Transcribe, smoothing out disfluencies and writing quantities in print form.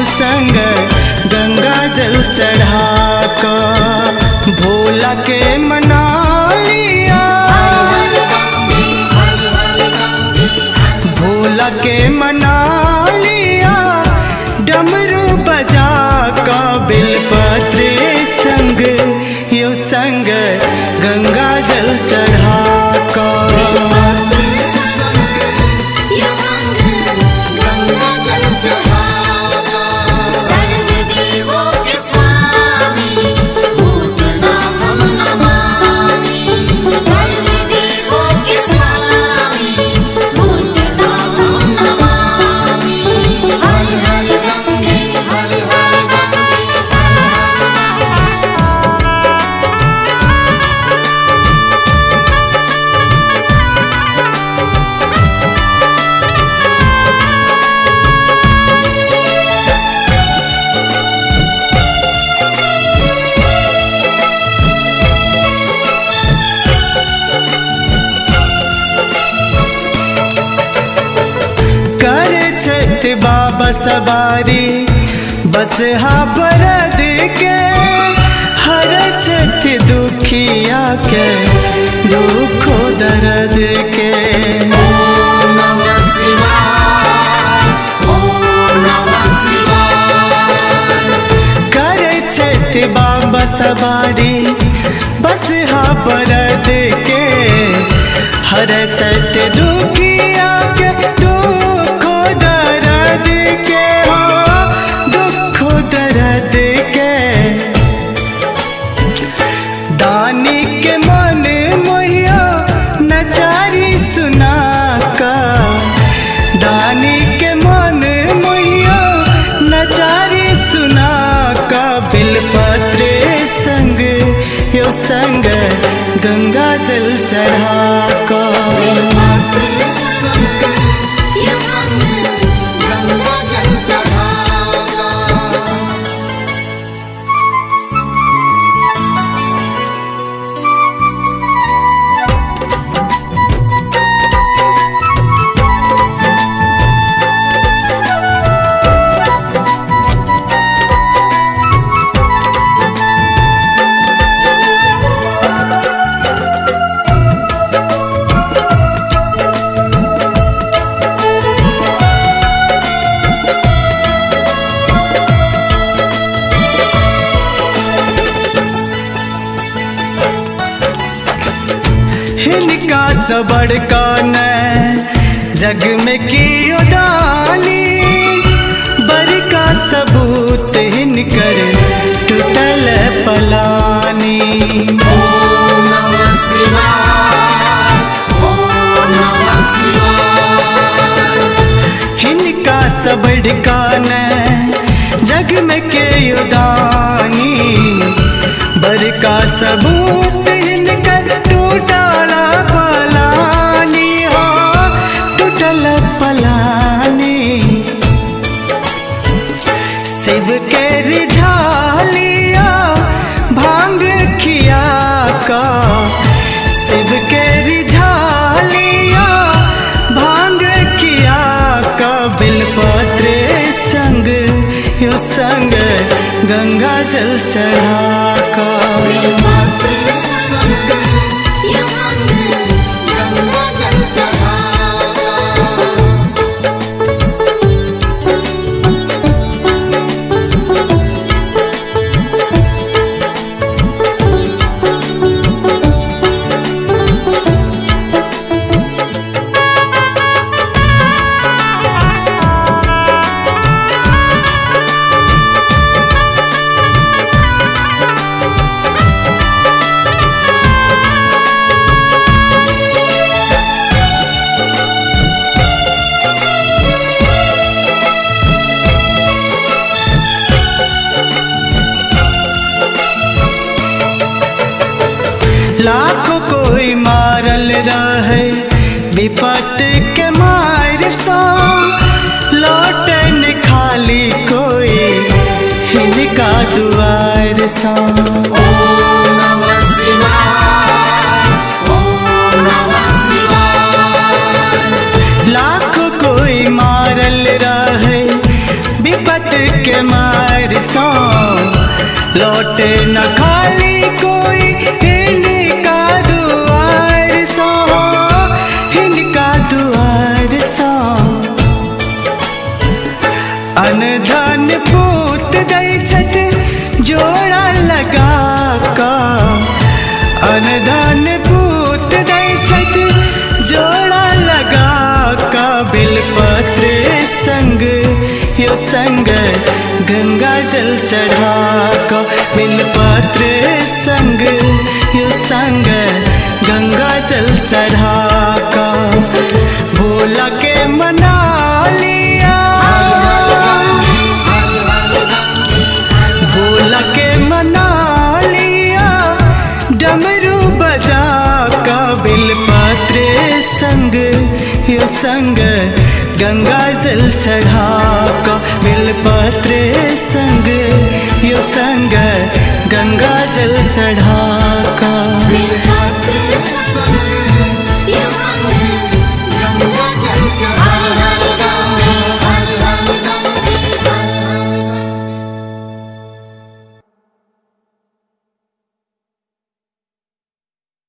संग गंगा जल चढ़ा कर भोला के मना लिया, भोला के मना लिया। डमरू बजा का बिलपत्र संग यो संग गंगा जल चढ़ा कर बाबा सवारी बस हा बरद के हर चत दुखिया के दुखो दर्द के। ओम नमः शिवाय, ओम नमः शिवाय। करे चत बाबा सवारी बस हा बरद के हर चत दुखिया के दुखो दर्द के हो दुखो दर्द के। दानी के मन मोहिया नचारी सुना का, दानी के मन मोहिया नचारी सुना का। बिलपत्र संग यो संग गंगा जल चढ़ा का। हिनका सबड़ का न जग में कियो दानी, बड़का सबूत हिनकर टूटल पलानी। ओम नमः शिवाय, ओम नमः शिवाय। हिनका सबड़ का न जग में कियो दानी, बड़का सबूत हिनकर टूटल पलानी हो टूटल पलानी। शिव के रिझालिया भांग खिया का, शिव के रिझालिया भांग खिया का। बिलपत्र संग यो संग गंगा जल चढ़ा का। लाखों कोई मारल रहे विपत के मार सो, लौटन खाली कोई हिनका दुआर सो। ओम नमः शिवाय, ओम नमः शिवाय। लाखों कोई मारल रहे विपत के मार सो लौटे न खाली कोई इनका दुआर सो, इनका दुआर सो। अनधन पूत दई छत जोड़ा लगा का, अनधन पूत दई छत जोड़ा लगा का। बिलपत्र संग यो संग गंगा जल चढ़ा का, बिलपत्र संग यो संग गंगा जल चढ़ा का। भोला के मना लिया, भोला के मना लिया डमरू बजा का। बिलपत्र संग यो संग गंगा जल चढ़ा का, बिलपत्र संग यो संग गंगा जल चढ़ा